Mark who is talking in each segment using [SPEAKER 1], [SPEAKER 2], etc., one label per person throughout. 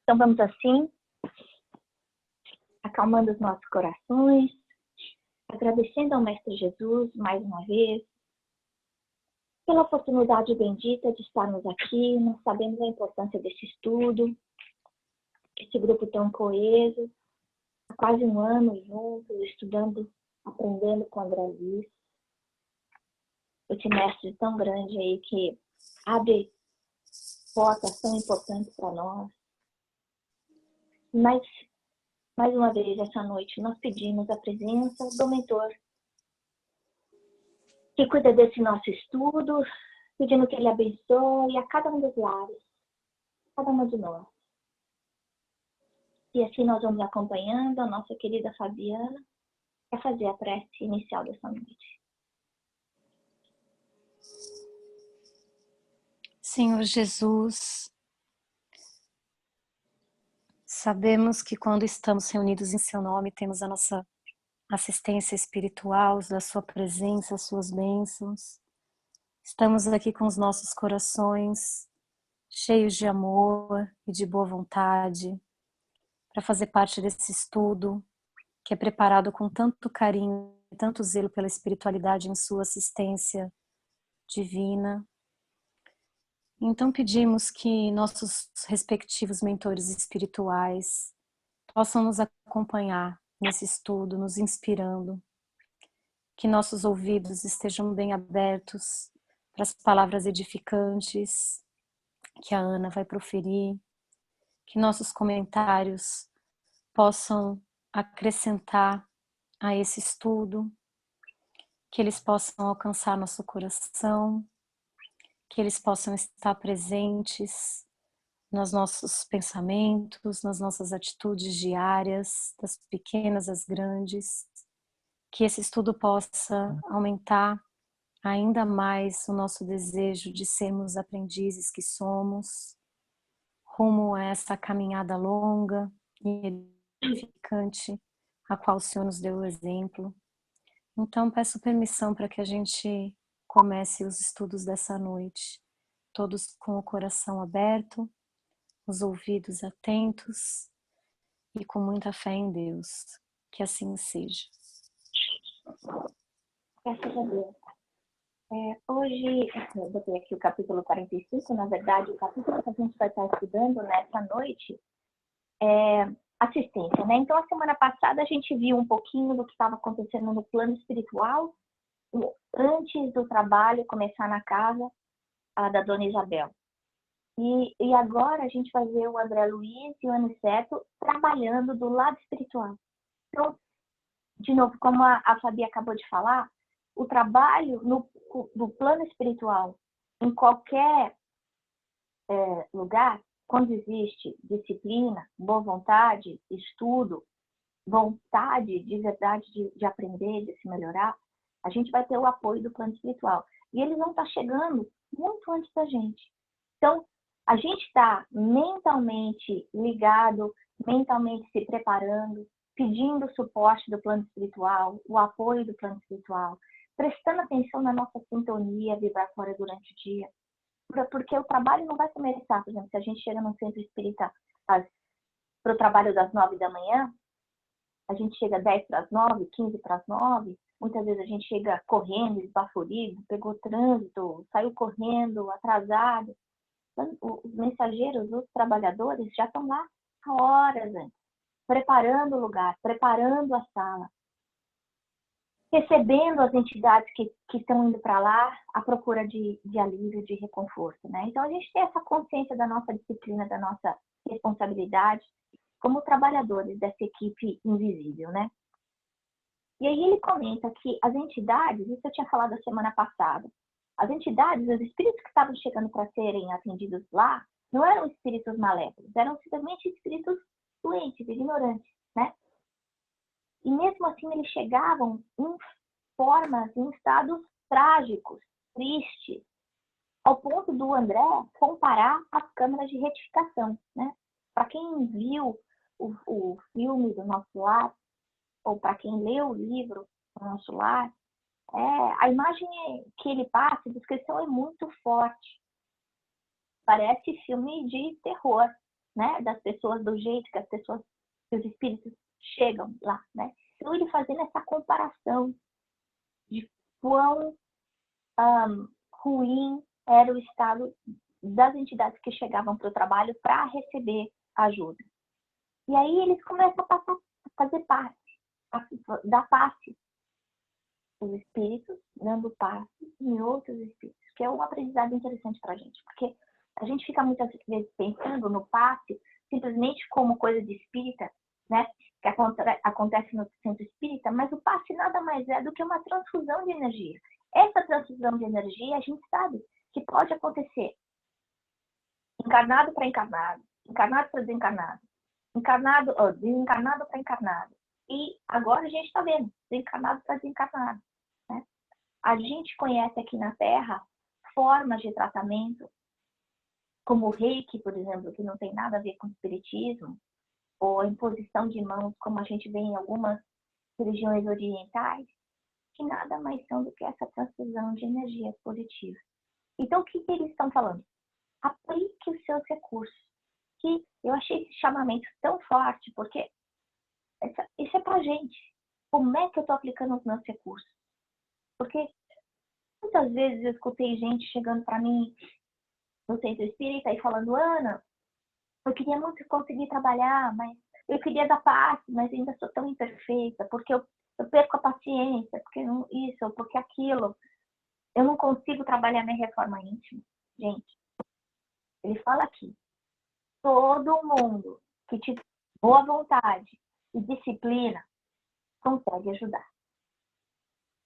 [SPEAKER 1] Então vamos assim, acalmando os nossos corações, agradecendo ao Mestre Jesus mais uma vez, pela oportunidade bendita de estarmos aqui. Nós sabemos a importância desse estudo, esse grupo tão coeso, há quase um ano juntos, estudando, aprendendo com André Luiz, esse mestre tão grande aí que abre portas tão importantes para nós. Mas, mais uma vez, essa noite, nós pedimos a presença do mentor, que cuida desse nosso estudo, pedindo que ele abençoe a cada um dos lares, cada uma de nós. E assim nós vamos acompanhando a nossa querida Fabiana para fazer a prece inicial dessa noite.
[SPEAKER 2] Senhor Jesus, sabemos que quando estamos reunidos em Seu nome, temos a nossa assistência espiritual, da Sua presença, as Suas bênçãos. Estamos aqui com os nossos corações cheios de amor e de boa vontade para fazer parte desse estudo que é preparado com tanto carinho e tanto zelo pela espiritualidade em Sua assistência divina. Então pedimos que nossos respectivos mentores espirituais possam nos acompanhar nesse estudo, nos inspirando, que nossos ouvidos estejam bem abertos para as palavras edificantes que a Ana vai proferir, que nossos comentários possam acrescentar a esse estudo, que eles possam alcançar nosso coração, que eles possam estar presentes nos nossos pensamentos, nas nossas atitudes diárias, das pequenas às grandes, que esse estudo possa aumentar ainda mais o nosso desejo de sermos aprendizes que somos, rumo a essa caminhada longa e edificante, a qual o Senhor nos deu o exemplo. Então peço permissão para que a gente comece os estudos dessa noite, todos com o coração aberto, os ouvidos atentos e com muita fé em Deus. Que assim seja.
[SPEAKER 1] Graças a Deus. Hoje, eu botei aqui o capítulo 45, na verdade, o capítulo que a gente vai estar estudando nessa noite é assistência, né? Então, a semana passada a gente viu um pouquinho do que estava acontecendo no plano espiritual, antes do trabalho começar na casa da Dona Isabel. E agora a gente vai ver o André Luiz e o Aniceto trabalhando do lado espiritual. Então, de novo, como a Fabi acabou de falar, o trabalho do plano espiritual, em qualquer lugar, quando existe disciplina, boa vontade, estudo, vontade de verdade de aprender, de se melhorar, a gente vai ter o apoio do plano espiritual. E eles vão estar chegando muito antes da gente. Então, a gente está mentalmente ligado, mentalmente se preparando, pedindo o suporte do plano espiritual, o apoio do plano espiritual, prestando atenção na nossa sintonia vibratória durante o dia. Porque o trabalho não vai começar, por exemplo, se a gente chega num centro espírita para o trabalho das 9 da manhã, a gente chega 10 para as 9, 15 para as 9, muitas vezes a gente chega correndo, esbaforido, pegou trânsito, saiu correndo, atrasado. Os mensageiros, os trabalhadores já estão lá há horas antes, preparando o lugar, preparando a sala, recebendo as entidades que estão indo para lá à procura de alívio, de reconforto, né? Então, a gente tem essa consciência da nossa disciplina, da nossa responsabilidade como trabalhadores dessa equipe invisível, né? E aí ele comenta que as entidades, isso eu tinha falado a semana passada, as entidades, os espíritos que estavam chegando para serem atendidos lá, não eram espíritos maléficos, eram simplesmente espíritos doentes, ignorantes, né? E mesmo assim eles chegavam em formas, em estados trágicos, tristes, ao ponto do André comparar as câmeras de retificação, né? Para quem viu o filme do Nosso Lar, ou para quem leu o livro do Nosso Lar, a imagem que ele passa, a descrição é muito forte. Parece filme de terror, né, das pessoas, do jeito que as pessoas, que os espíritos chegam lá, né? Então ele fazendo essa comparação de quão ruim era o estado das entidades que chegavam para o trabalho para receber ajuda. E aí eles começam a fazer passe, dar passe os espíritos, dando passe em outros espíritos, que é um aprendizado interessante para a gente, porque a gente fica muitas vezes pensando no passe simplesmente como coisa de espírita, né? Que acontece no centro espírita, mas o passe nada mais é do que uma transfusão de energia. Essa transfusão de energia, a gente sabe que pode acontecer encarnado para encarnado, encarnado para desencarnado, desencarnado para encarnado. E agora a gente está vendo, desencarnado para desencarnado. Né? A gente conhece aqui na Terra formas de tratamento, como o reiki, por exemplo, que não tem nada a ver com espiritismo, ou a imposição de mãos, como a gente vê em algumas religiões orientais, que nada mais são do que essa transfusão de energia positiva. Então, o que eles estão falando? Aplique os seus recursos. Que eu achei esse chamamento tão forte, porque isso é pra gente. Como é que eu estou aplicando os meus recursos? Porque muitas vezes eu escutei gente chegando para mim no centro espírita e falando: Ana, eu queria muito conseguir trabalhar, mas eu queria dar paz, mas ainda sou tão imperfeita, porque eu perco a paciência, porque isso, ou porque aquilo. Eu não consigo trabalhar minha reforma íntima. Gente, ele fala aqui, todo mundo que tiver boa vontade e disciplina consegue ajudar.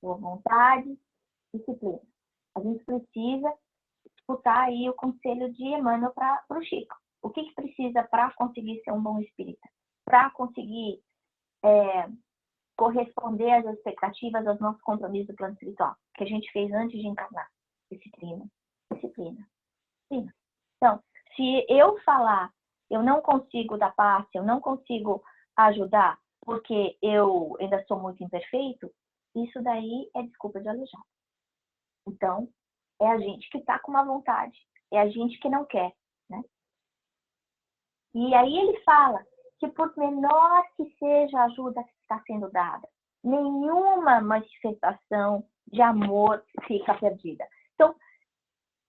[SPEAKER 1] Boa vontade, disciplina. A gente precisa escutar aí o conselho de Emmanuel para o Chico. O que precisa para conseguir ser um bom espírita? Para conseguir corresponder às expectativas, aos nossos compromissos do plano espiritual, que a gente fez antes de encarnar. Disciplina, disciplina, disciplina. Então, se eu falar, eu não consigo dar passe, eu não consigo ajudar, porque eu ainda sou muito imperfeito, isso daí é desculpa de aleijado. Então, é a gente que está com uma vontade, é a gente que não quer, né? E aí ele fala que por menor que seja a ajuda que está sendo dada, nenhuma manifestação de amor fica perdida. Então,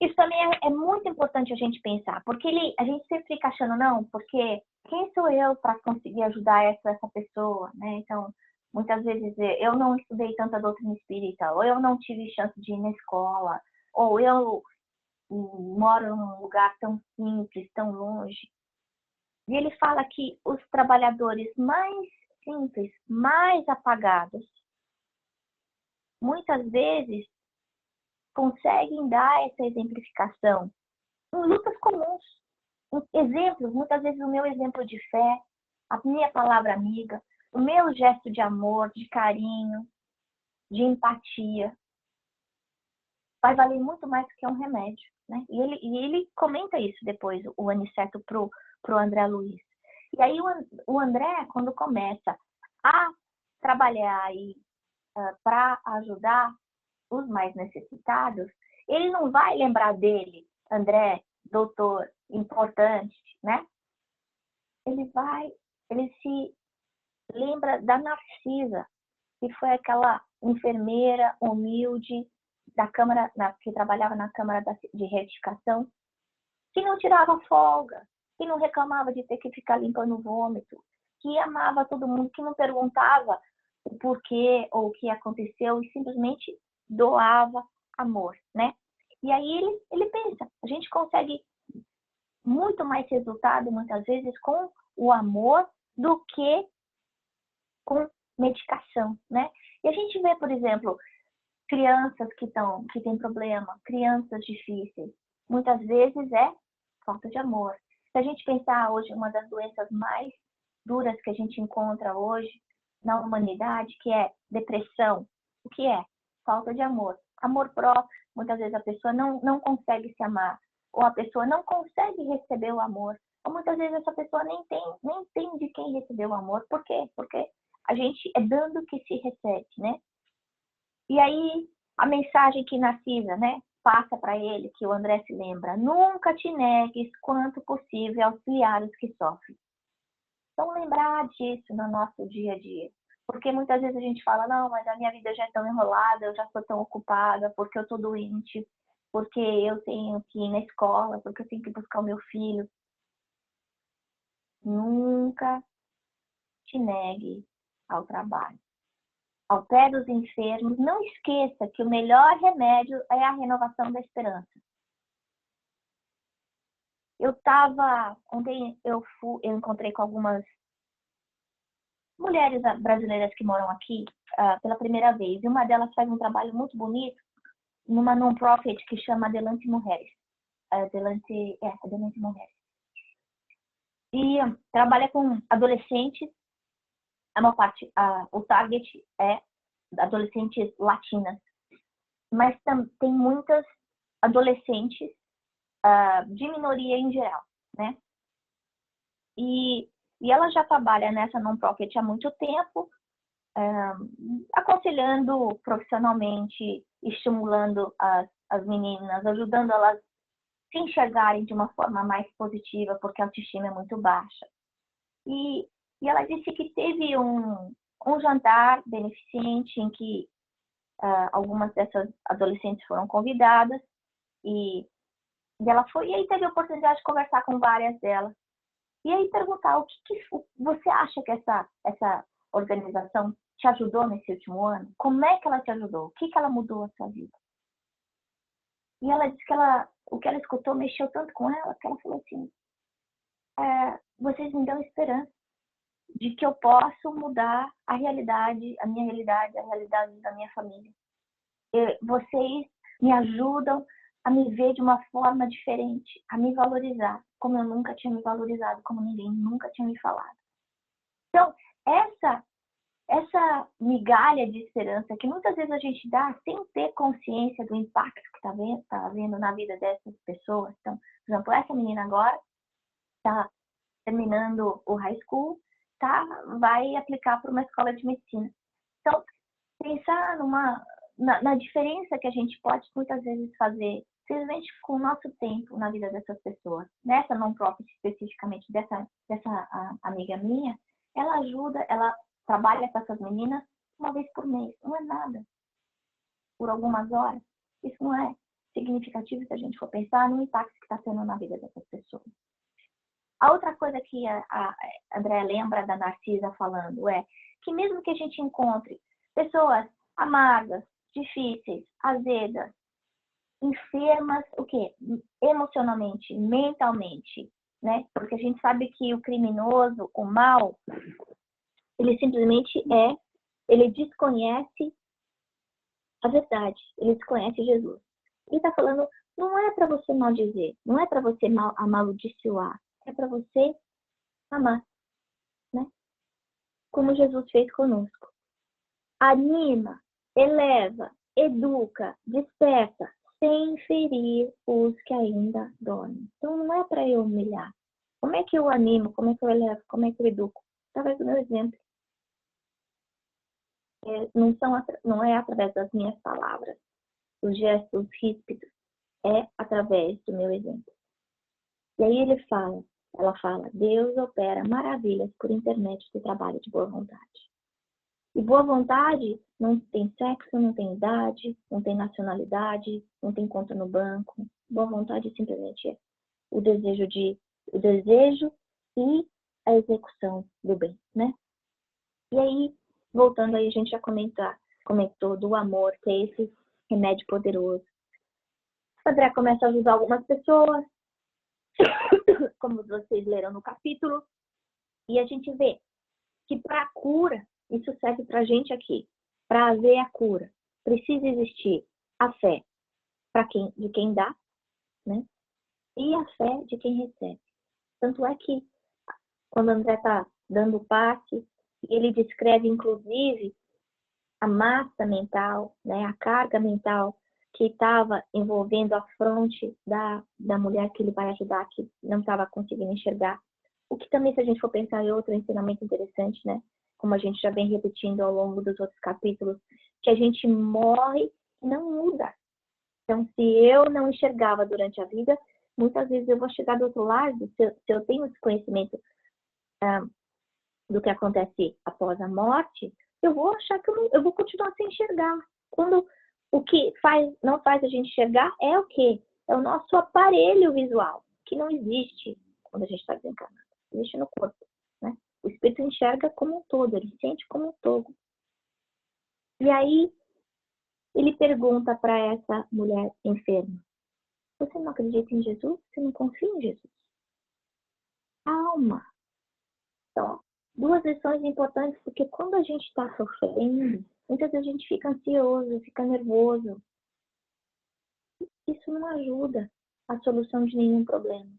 [SPEAKER 1] isso também é muito importante a gente pensar, porque a gente sempre fica achando, não, porque quem sou eu para conseguir ajudar essa pessoa, né? Então, muitas vezes eu não estudei tanta doutrina espírita, ou eu não tive chance de ir na escola, ou eu moro num lugar tão simples, tão longe. E ele fala que os trabalhadores mais simples, mais apagados, muitas vezes conseguem dar essa exemplificação em lutas comuns. Exemplos, muitas vezes o meu exemplo de fé, a minha palavra amiga, o meu gesto de amor, de carinho, de empatia, vai valer muito mais que um remédio. Né? E ele comenta isso depois, o Aniceto, pro André Luiz. E aí o André, quando começa a trabalhar para ajudar os mais necessitados, ele não vai lembrar dele, André, doutor, importante, né? Ele se lembra da Narcisa, que foi aquela enfermeira humilde da Câmara, que trabalhava na Câmara de Retificação, que não tirava folga, que não reclamava de ter que ficar limpando o vômito, que amava todo mundo, que não perguntava o porquê ou o que aconteceu e simplesmente doava amor, né? E aí ele pensa, a gente consegue muito mais resultado, muitas vezes, com o amor do que com medicação, né? E a gente vê, por exemplo, crianças que têm problema, crianças difíceis, muitas vezes é falta de amor. Se a gente pensar hoje, uma das doenças mais duras que a gente encontra hoje na humanidade, que é depressão, o que é? Falta de amor. Amor próprio, muitas vezes a pessoa não consegue se amar, ou a pessoa não consegue receber o amor, ou muitas vezes essa pessoa nem tem de quem receber o amor. Por quê? Porque a gente é dando que se recebe, né? E aí, a mensagem que Narcisa, né? passa para ele, que o André se lembra, nunca te negues quanto possível auxiliar os que sofrem. Então, lembrar disso no nosso dia a dia. Porque muitas vezes a gente fala, não, mas a minha vida já é tão enrolada, eu já sou tão ocupada, porque eu tô doente, porque eu tenho que ir na escola, porque eu tenho que buscar o meu filho. Nunca te negue ao trabalho. Ao pé dos enfermos, não esqueça que o melhor remédio é a renovação da esperança. Ontem eu encontrei com algumas mulheres brasileiras que moram aqui pela primeira vez. E uma delas faz um trabalho muito bonito numa non-profit que chama Adelante Mulheres. Adelante Mulheres. E trabalha com adolescentes. O target é adolescentes latinas. Mas tem muitas adolescentes de minoria em geral, né? E ela já trabalha nessa non-profit há muito tempo, aconselhando profissionalmente, estimulando as meninas, ajudando elas a se enxergarem de uma forma mais positiva, porque a autoestima é muito baixa. E ela disse que teve um jantar beneficente em que algumas dessas adolescentes foram convidadas e ela foi, e aí teve a oportunidade de conversar com várias delas. E aí perguntar o que você acha que essa organização te ajudou nesse último ano? Como é que ela te ajudou? O que ela mudou na sua vida? E ela disse que o que ela escutou mexeu tanto com ela, que ela falou assim, vocês me dão esperança de que eu posso mudar a minha realidade, a realidade da minha família. Vocês me ajudam a me ver de uma forma diferente, a me valorizar, como eu nunca tinha me valorizado, como ninguém nunca tinha me falado. Então, essa migalha de esperança que muitas vezes a gente dá sem ter consciência do impacto que está vendo na vida dessas pessoas. Então, por exemplo, essa menina agora está terminando o high school, vai aplicar para uma escola de medicina. Então, pensar na diferença que a gente pode muitas vezes fazer, simplesmente com o nosso tempo na vida dessas pessoas. Nessa non-profit especificamente, dessa amiga minha, ela trabalha com essas meninas uma vez por mês. Não é nada. Por algumas horas. Isso não é significativo se a gente for pensar no impacto que está tendo na vida dessas pessoas. A outra coisa que a Andréa lembra da Narcisa falando é que mesmo que a gente encontre pessoas amargas, difíceis, azedas, enfermas, emocionalmente, mentalmente, né? Porque a gente sabe que o criminoso, o mal, ele simplesmente ele desconhece a verdade, ele desconhece Jesus. E está falando, não é para você maldizer, não é para você amaldiçoar, é para você amar, né? Como Jesus fez conosco. Anima, eleva, educa, desperta, sem ferir os que ainda dormem. Então não é para eu humilhar. Como é que eu animo? Como é que eu elevo? Como é que eu educo? Através do meu exemplo. Não é através das minhas palavras, os gestos ríspidos, é através do meu exemplo. E aí ela fala, Deus opera maravilhas por intermédio do trabalho de boa vontade. E boa vontade não tem sexo, não tem idade, não tem nacionalidade, não tem conta no banco. Boa vontade simplesmente é o desejo e a execução do bem, né? E aí, voltando aí, a gente já comentou do amor, que é esse remédio poderoso. O André começa a ajudar algumas pessoas, como vocês leram no capítulo, e a gente vê que para a cura, isso serve para a gente aqui, para haver a cura, precisa existir a fé de quem dá, né? E a fé de quem recebe. Tanto é que, quando o André está dando o passe, ele descreve, inclusive, a massa mental, né? A carga mental que estava envolvendo a fronte da mulher que ele vai ajudar, que não estava conseguindo enxergar. O que também, se a gente for pensar em outro ensinamento interessante, né? Como a gente já vem repetindo ao longo dos outros capítulos, que a gente morre e não muda. Então, se eu não enxergava durante a vida, muitas vezes eu vou chegar do outro lado, se eu tenho esse conhecimento do que acontece após a morte, eu vou achar que eu vou continuar sem enxergar. Quando o que não faz a gente enxergar é o quê? É o nosso aparelho visual, que não existe quando a gente está desencarnado. Existe no corpo, né? O espírito enxerga como um todo, ele sente como um todo. E aí, ele pergunta para essa mulher enferma: você não acredita em Jesus? Você não confia em Jesus? Calma. Então, duas lições importantes, porque quando a gente está sofrendo, muitas vezes a gente fica ansioso, fica nervoso. Isso não ajuda a solução de nenhum problema.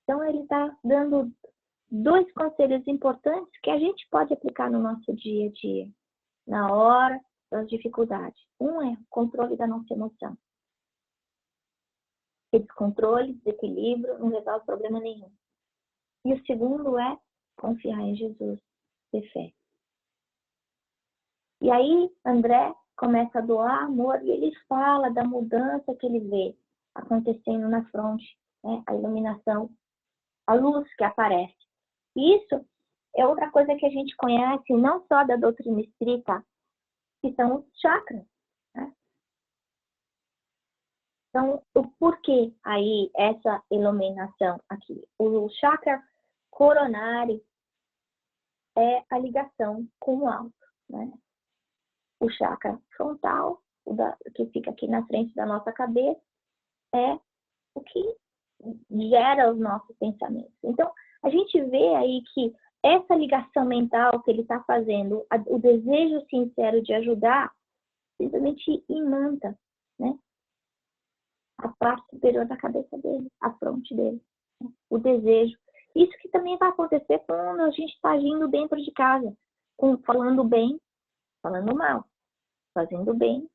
[SPEAKER 1] Então, ele está dando dois conselhos importantes que a gente pode aplicar no nosso dia a dia, na hora das dificuldades. Um é o controle da nossa emoção. Esse descontrole, desequilíbrio, não resolve problema nenhum. E o segundo é confiar em Jesus, ter fé. E aí, André começa a doar amor e ele fala da mudança que ele vê acontecendo na fronte, né? A iluminação, a luz que aparece. Isso é outra coisa que a gente conhece, não só da doutrina espírita, que são os chakras, né? Então, o porquê aí essa iluminação aqui? O chakra coronário é a ligação com o alto, né? O chakra frontal, que fica aqui na frente da nossa cabeça, é o que gera os nossos pensamentos. Então, a gente vê aí que essa ligação mental que ele está fazendo, o desejo sincero de ajudar, simplesmente imanta, né? A parte superior da cabeça dele, a fronte dele, né? O desejo. Isso que também vai acontecer quando a gente está agindo dentro de casa, falando bem, falando mal, fazendo bem,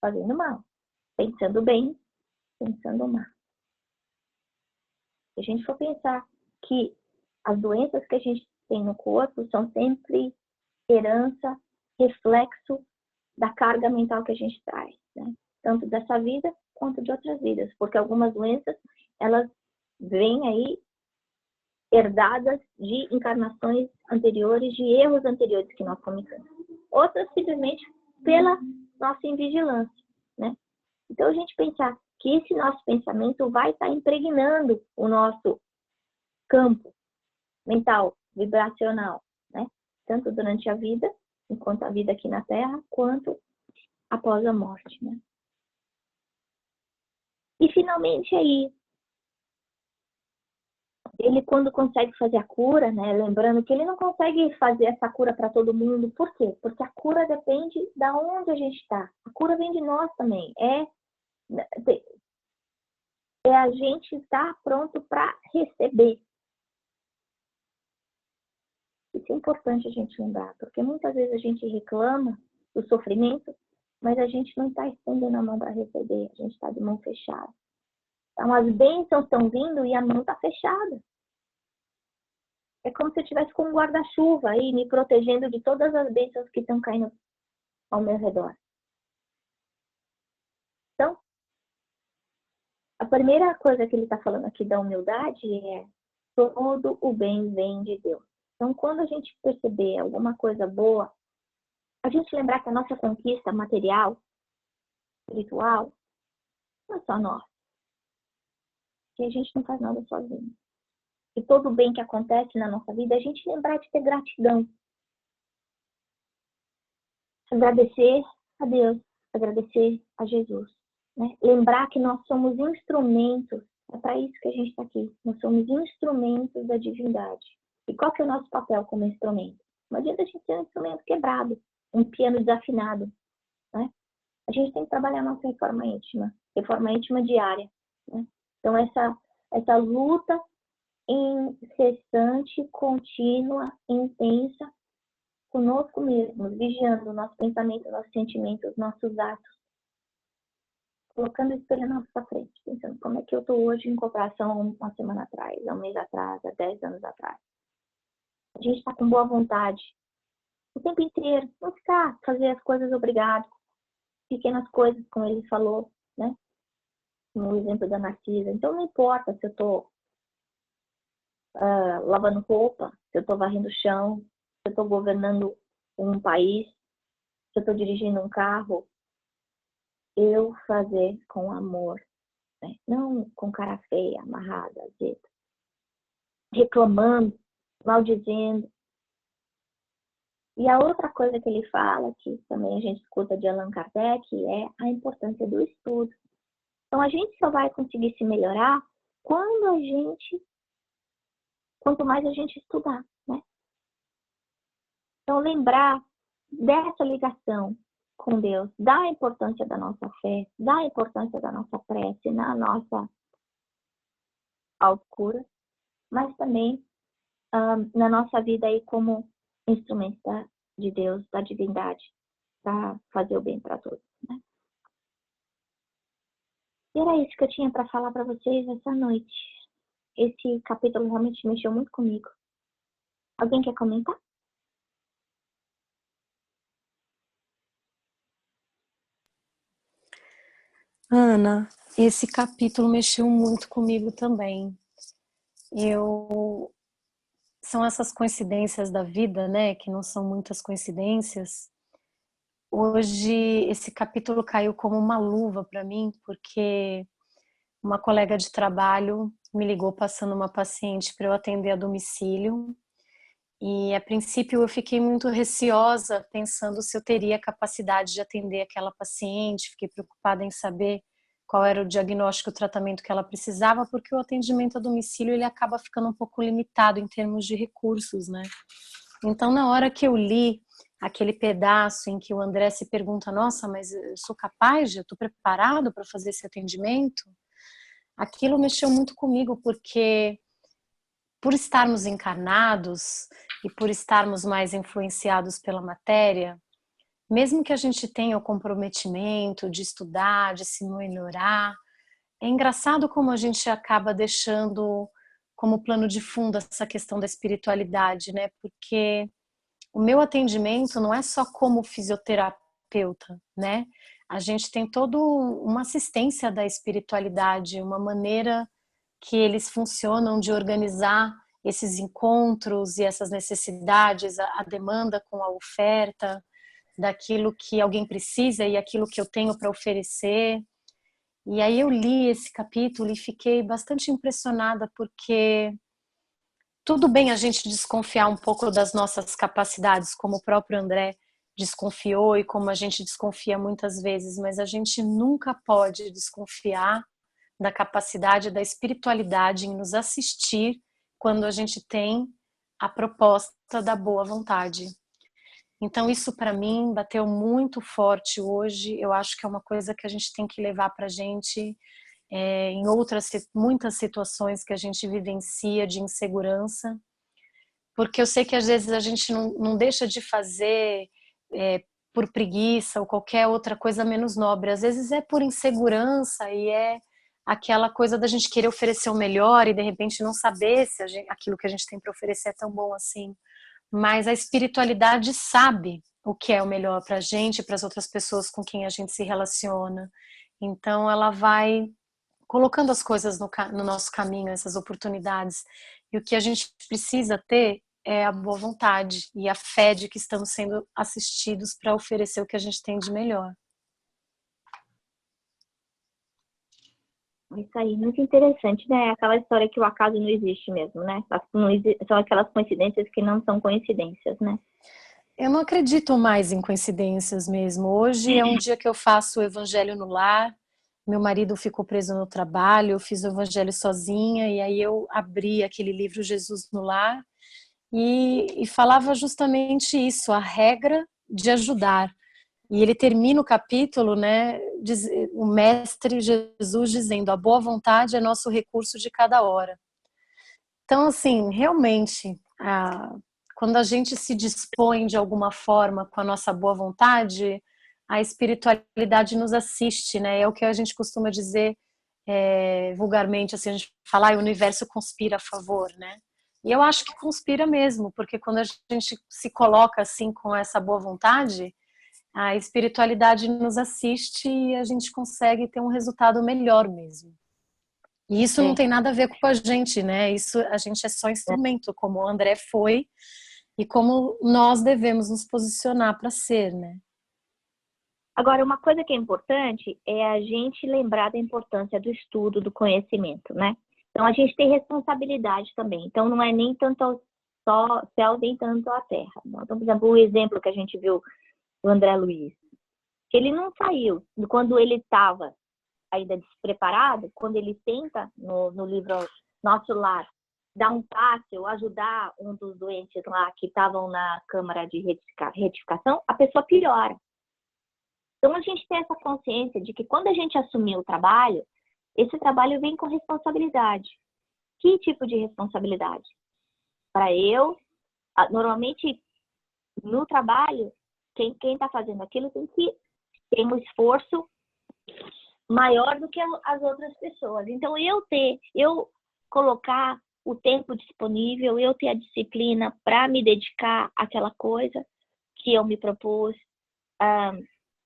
[SPEAKER 1] fazendo mal, pensando bem, pensando mal. Se a gente for pensar que as doenças que a gente tem no corpo são sempre herança, reflexo da carga mental que a gente traz, né? Tanto dessa vida quanto de outras vidas, porque algumas doenças, elas vêm aí herdadas de encarnações anteriores, de erros anteriores que nós cometemos. Outras simplesmente pela nossa invigilância, né? Então a gente pensar que esse nosso pensamento vai estar impregnando o nosso campo mental, vibracional, né? Tanto durante a vida, enquanto a vida aqui na Terra, quanto após a morte, né? E finalmente aí, ele quando consegue fazer a cura, né? Lembrando que ele não consegue fazer essa cura para todo mundo. Por quê? Porque a cura depende de onde a gente está. A cura vem de nós também. É a gente estar pronto para receber. Isso é importante a gente lembrar, porque muitas vezes a gente reclama do sofrimento, mas a gente não está estendendo a mão para receber, a gente está de mão fechada. Então, as bênçãos estão vindo e a mão está fechada. É como se eu estivesse com um guarda-chuva aí, me protegendo de todas as bênçãos que estão caindo ao meu redor. Então, a primeira coisa que ele está falando aqui da humildade é: todo o bem vem de Deus. Então, quando a gente perceber alguma coisa boa, a gente lembrar que a nossa conquista material, espiritual, não é só nós. Que a gente não faz nada sozinho. E todo o bem que acontece na nossa vida, a gente lembrar de ter gratidão. Agradecer a Deus, agradecer a Jesus. Né? Lembrar que nós somos instrumentos, é para isso que a gente está aqui. Nós somos instrumentos da divindade. E qual que é o nosso papel como instrumento? Não adianta a gente ter um instrumento quebrado, um piano desafinado. Né? A gente tem que trabalhar a nossa reforma íntima diária. Né? Então, essa luta incessante, contínua, intensa, conosco mesmos, vigiando o nosso pensamento, nossos sentimentos, nossos atos, colocando o espelho na nossa frente, pensando como é que eu estou hoje em comparação a uma semana atrás, a um mês atrás, a 10 anos atrás. A gente está com boa vontade o tempo inteiro, não ficar fazer as coisas obrigado, pequenas coisas, como ele falou, né? no exemplo da Narcisa. Então, não importa se eu estou lavando roupa, se eu estou varrendo o chão, se eu estou governando um país, se eu estou dirigindo um carro, eu fazer com amor, né? Não com cara feia, amarrada, reclamando, maldizendo. E a outra coisa que ele fala, que também a gente escuta de Allan Kardec, é a importância do estudo. Então, a gente só vai conseguir se melhorar quanto mais a gente estudar, né? Então, lembrar dessa ligação com Deus, da importância da nossa fé, da importância da nossa prece na nossa autocura, mas também na nossa vida aí como instrumento de Deus, da divindade, para fazer o bem para todos, né? E era isso que eu tinha para falar para vocês essa noite. Esse capítulo realmente mexeu muito comigo. Alguém quer comentar?
[SPEAKER 2] Ana, esse capítulo mexeu muito comigo também. São essas coincidências da vida, né, que não são muitas coincidências. Hoje esse capítulo caiu como uma luva para mim, porque uma colega de trabalho me ligou passando uma paciente para eu atender a domicílio. E a princípio eu fiquei muito receosa, pensando se eu teria capacidade de atender aquela paciente, fiquei preocupada em saber qual era o diagnóstico e o tratamento que ela precisava, porque o atendimento a domicílio ele acaba ficando um pouco limitado em termos de recursos, né? Então, na hora que eu li aquele pedaço em que o André se pergunta, nossa, mas eu sou capaz, eu estou preparado para fazer esse atendimento? Aquilo mexeu muito comigo, porque por estarmos encarnados e por estarmos mais influenciados pela matéria, mesmo que a gente tenha o comprometimento de estudar, de se melhorar, é engraçado como a gente acaba deixando como plano de fundo essa questão da espiritualidade, né? Porque o meu atendimento não é só como fisioterapeuta, né? A gente tem toda uma assistência da espiritualidade, uma maneira que eles funcionam de organizar esses encontros e essas necessidades, a demanda com a oferta, daquilo que alguém precisa e aquilo que eu tenho para oferecer. E aí eu li esse capítulo e fiquei bastante impressionada, porque tudo bem a gente desconfiar um pouco das nossas capacidades, como o próprio André desconfiou e como a gente desconfia muitas vezes, mas a gente nunca pode desconfiar da capacidade da espiritualidade em nos assistir quando a gente tem a proposta da boa vontade. Então isso para mim bateu muito forte hoje. Eu acho que é uma coisa que a gente tem que levar para a gente em muitas situações que a gente vivencia de insegurança, porque eu sei que às vezes a gente não deixa de fazer por preguiça ou qualquer outra coisa menos nobre. Às vezes é por insegurança e é aquela coisa da gente querer oferecer o melhor e de repente não saber se aquilo que a gente tem para oferecer é tão bom assim. Mas a espiritualidade sabe o que é o melhor para a gente e para as outras pessoas com quem a gente se relaciona. Então ela vai colocando as coisas no nosso caminho, essas oportunidades. E o que a gente precisa ter é a boa vontade e a fé de que estamos sendo assistidos para oferecer o que a gente tem de melhor.
[SPEAKER 1] Isso aí, muito interessante, né? Aquela história que o acaso não existe mesmo, né? São aquelas coincidências que não são coincidências, né?
[SPEAKER 2] Eu não acredito mais em coincidências mesmo. Hoje é um dia que eu faço o evangelho no lar. Meu marido ficou preso no trabalho, eu fiz o evangelho sozinha e aí eu abri aquele livro Jesus no Lar e falava justamente isso, a regra de ajudar. E ele termina o capítulo, né, o mestre Jesus dizendo: a boa vontade é nosso recurso de cada hora. Então, assim, realmente, quando a gente se dispõe de alguma forma com a nossa boa vontade, a espiritualidade nos assiste, né? É o que a gente costuma dizer vulgarmente, assim, a gente fala, o universo conspira a favor, né? E eu acho que conspira mesmo, porque quando a gente se coloca assim com essa boa vontade, A espiritualidade nos assiste e a gente consegue ter um resultado melhor mesmo. E isso não tem nada a ver com a gente, né? Isso, a gente é só instrumento, como o André foi e como nós devemos nos posicionar para ser, né?
[SPEAKER 1] Agora, uma coisa que é importante é a gente lembrar da importância do estudo, do conhecimento, né? Então, a gente tem responsabilidade também. Então, não é nem tanto só céu, nem tanto a terra. Então, por exemplo, o exemplo que a gente viu do André Luiz, ele não saiu. Quando ele estava ainda despreparado, quando ele tenta, no livro Nosso Lar, dar um passe ou ajudar um dos doentes lá que estavam na Câmara de Retificação, a pessoa piora. Então, a gente tem essa consciência de que quando a gente assumir o trabalho, esse trabalho vem com responsabilidade. Que tipo de responsabilidade? Para eu, normalmente, no trabalho, quem está fazendo aquilo tem que ter um esforço maior do que as outras pessoas. Então, eu colocar o tempo disponível, eu ter a disciplina para me dedicar àquela coisa que eu me propus,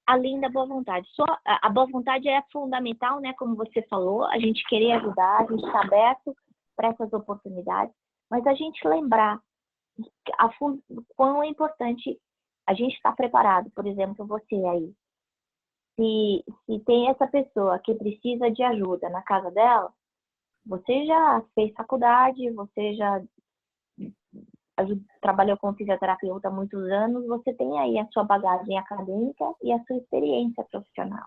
[SPEAKER 1] além da boa vontade. Só a boa vontade é fundamental, né? Como você falou, a gente querer ajudar, a gente está aberto para essas oportunidades, mas a gente lembrar quão é importante a gente estar preparado. Por exemplo, você aí, se tem essa pessoa que precisa de ajuda na casa dela, você já fez faculdade, você já trabalhou como fisioterapeuta há muitos anos, você tem aí a sua bagagem acadêmica e a sua experiência profissional.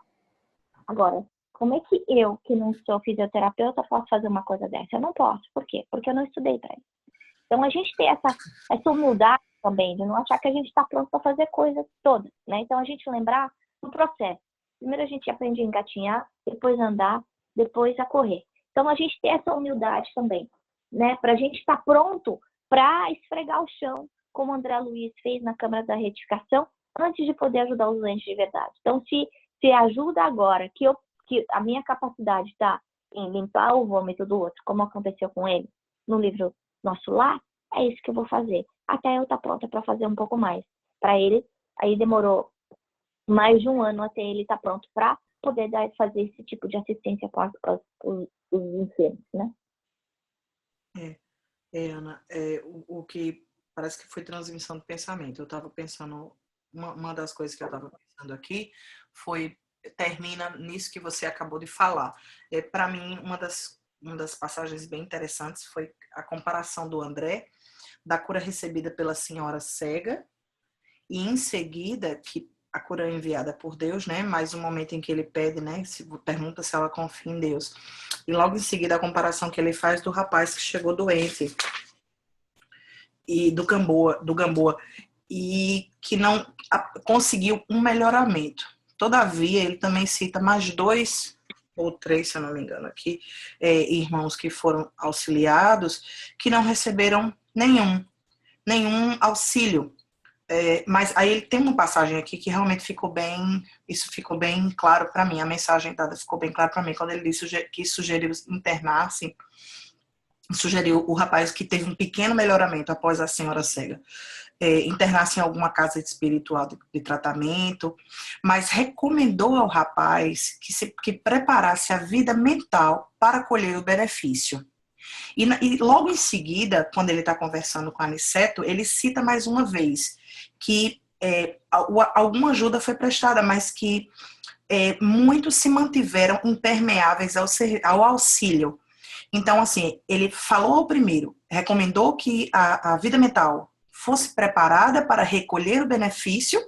[SPEAKER 1] Agora, como é que eu, que não sou fisioterapeuta, posso fazer uma coisa dessa? Eu não posso. Por quê? Porque eu não estudei para isso. Então, a gente tem essa humildade também, de não achar que a gente está pronto para fazer coisas todas, né? Então, a gente lembrar do processo. Primeiro a gente aprende a engatinhar, depois a andar, depois a correr. Então, a gente tem essa humildade também, né? Para a gente estar pronto para esfregar o chão, como o André Luiz fez na Câmara da Retificação, antes de poder ajudar os doentes de verdade. Então, se ajuda agora, que a minha capacidade está em limpar o vômito do outro, como aconteceu com ele no livro Nosso Lar, é isso que eu vou fazer. Até eu estar pronta para fazer um pouco mais. Para ele, aí demorou mais de um ano até ele estar pronto para poder fazer esse tipo de assistência com os enfermos, né?
[SPEAKER 3] Ana, o que parece que foi transmissão de pensamento. Eu estava pensando, uma das coisas que eu estava pensando aqui termina nisso que você acabou de falar. Para mim, uma das passagens bem interessantes foi a comparação do André, da cura recebida pela senhora cega, e em seguida, que a cura é enviada por Deus, né? Mais um momento em que ele pede, né? Pergunta se ela confia em Deus. E logo em seguida a comparação que ele faz do rapaz que chegou doente e do Gamboa e que não conseguiu um melhoramento. Todavia, ele também cita mais 2 ou 3, se eu não me engano aqui, irmãos que foram auxiliados, que não receberam nenhum auxílio. Mas aí ele tem uma passagem aqui que realmente isso ficou bem claro para mim, a mensagem dada ficou bem claro para mim, quando ele disse que sugeriu internar-se, sugeriu o rapaz que teve um pequeno melhoramento após a senhora cega, internar-se em alguma casa espiritual de tratamento, mas recomendou ao rapaz que preparasse a vida mental para colher o benefício. E logo em seguida, quando ele está conversando com a Aniceto, ele cita mais uma vez que alguma ajuda foi prestada, mas que muitos se mantiveram impermeáveis ao auxílio. Então, assim, ele falou ao primeiro, recomendou que a vida mental fosse preparada para recolher o benefício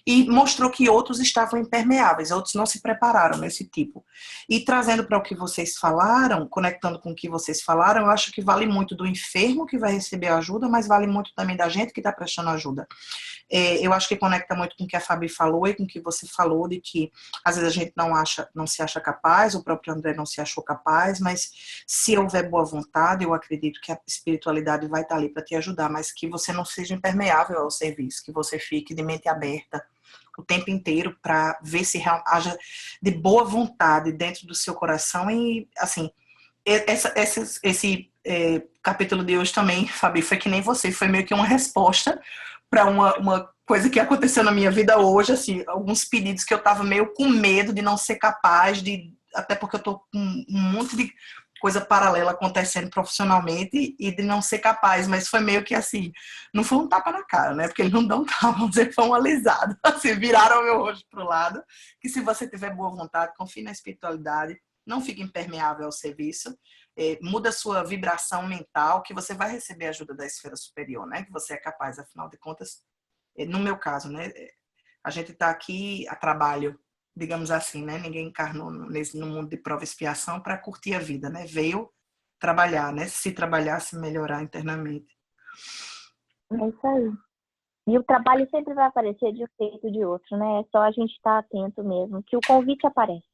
[SPEAKER 3] e mostrou que outros estavam impermeáveis, outros não se prepararam nesse tipo. E trazendo para o que vocês falaram, conectando com o que vocês falaram, eu acho que vale muito do enfermo que vai receber ajuda, mas vale muito também da gente que está prestando ajuda. Eu acho que conecta muito com o que a Fabi falou e com o que você falou, de que às vezes a gente não se acha capaz, o próprio André não se achou capaz, mas se houver boa vontade, eu acredito que a espiritualidade vai estar ali para te ajudar, mas que você não seja impermeável ao serviço, que você fique de mente aberta o tempo inteiro para ver se haja de boa vontade dentro do seu coração. E assim, esse capítulo de hoje também, Fabi, foi que nem você, foi meio que uma resposta para uma coisa que aconteceu na minha vida hoje, assim, alguns pedidos que eu tava meio com medo de não ser capaz de, até porque eu tô com um monte de coisa paralela acontecendo profissionalmente e de não ser capaz, mas foi meio que assim, não foi um tapa na cara, né? Porque eles não dão tapa, vamos dizer, foi um alisado, assim, viraram o meu rosto pro lado, que se você tiver boa vontade, confie na espiritualidade, não fique impermeável ao serviço, muda a sua vibração mental, que você vai receber ajuda da esfera superior, né? Que você é capaz, afinal de contas, no meu caso, né? A gente está aqui a trabalho, digamos assim, né? Ninguém encarnou no mundo de prova e expiação para curtir a vida, né? Veio trabalhar, né? Se trabalhar, se melhorar internamente.
[SPEAKER 1] É isso aí. E o trabalho sempre vai aparecer de um jeito ou de outro, né? É só a gente estar atento mesmo, que o convite aparece.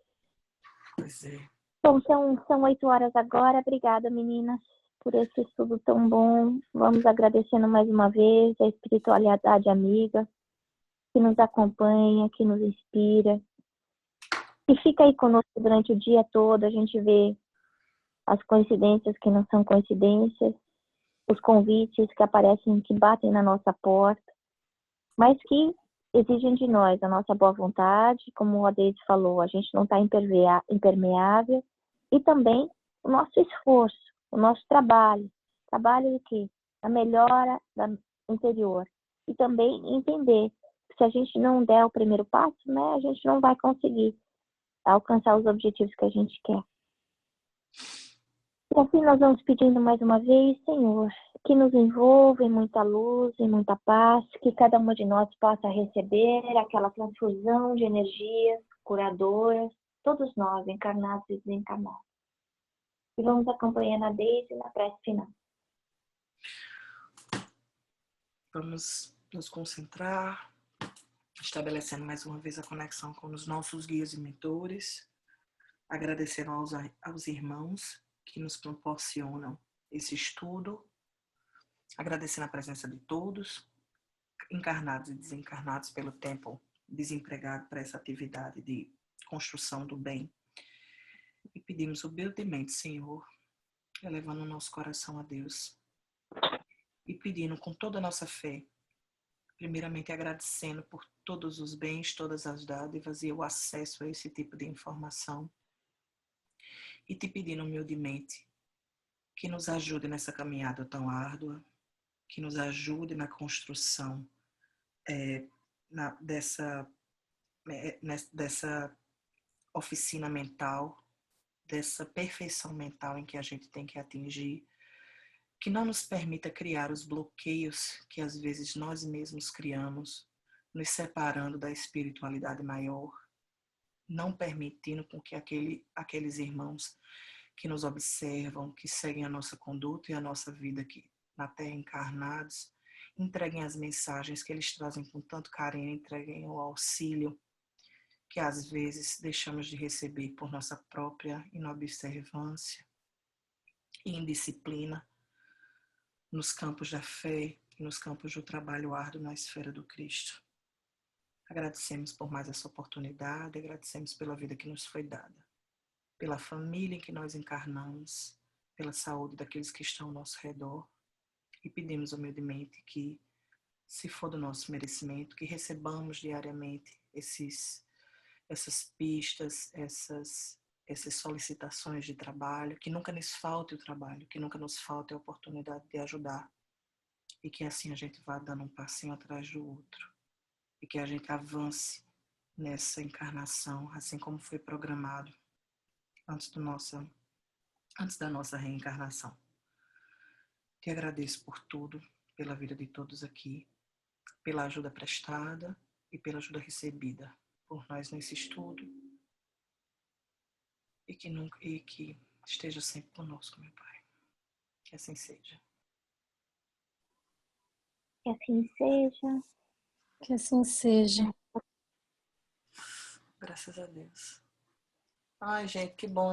[SPEAKER 3] Pois é.
[SPEAKER 1] Bom, são 8 horas agora. Obrigada, meninas, por esse estudo tão bom. Vamos agradecendo mais uma vez a espiritualidade amiga que nos acompanha, que nos inspira. E fica aí conosco durante o dia todo. A gente vê as coincidências que não são coincidências, os convites que aparecem, que batem na nossa porta, mas que exigem de nós a nossa boa vontade, como o Odeide falou, a gente não está impermeável, e também o nosso esforço, o nosso trabalho do quê? A melhora interior. E também entender que se a gente não der o primeiro passo, né, a gente não vai conseguir alcançar os objetivos que a gente quer. E assim nós vamos pedindo mais uma vez, Senhor, que nos envolva em muita luz, em muita paz, que cada uma de nós possa receber aquela transfusão de energias curadoras, todos nós, encarnados e desencarnados. E vamos acompanhando a Deise na prece final.
[SPEAKER 3] Vamos nos concentrar, estabelecendo mais uma vez a conexão com os nossos guias e mentores, agradecendo aos irmãos que nos proporcionam esse estudo, agradecendo a presença de todos, encarnados e desencarnados, pelo tempo desempregado para essa atividade de construção do bem. E pedimos humildemente, Senhor, elevando o nosso coração a Deus e pedindo com toda a nossa fé, primeiramente agradecendo por todos os bens, todas as dádivas e o acesso a esse tipo de informação, e te pedindo humildemente que nos ajude nessa caminhada tão árdua, que nos ajude na construção dessa oficina mental, dessa perfeição mental em que a gente tem que atingir, que não nos permita criar os bloqueios que às vezes nós mesmos criamos, nos separando da espiritualidade maior, não permitindo com que aqueles irmãos que nos observam, que seguem a nossa conduta e a nossa vida aqui na Terra encarnados, entreguem as mensagens que eles trazem com tanto carinho, entreguem o auxílio que às vezes deixamos de receber por nossa própria inobservância e indisciplina nos campos da fé e nos campos do trabalho árduo na esfera do Cristo. Agradecemos por mais essa oportunidade, agradecemos pela vida que nos foi dada, pela família em que nós encarnamos, pela saúde daqueles que estão ao nosso redor, e pedimos humildemente que, se for do nosso merecimento, que recebamos diariamente essas pistas, essas solicitações de trabalho, que nunca nos falte o trabalho, que nunca nos falte a oportunidade de ajudar, e que assim a gente vá dando um passinho atrás do outro, e que a gente avance nessa encarnação, assim como foi programado antes da nossa reencarnação. Te agradeço por tudo, pela vida de todos aqui, pela ajuda prestada e pela ajuda recebida por nós nesse estudo, e que esteja sempre conosco, meu Pai. Que assim seja.
[SPEAKER 1] Que assim seja.
[SPEAKER 2] Que assim seja.
[SPEAKER 3] Graças a Deus. Ai, gente, que bom.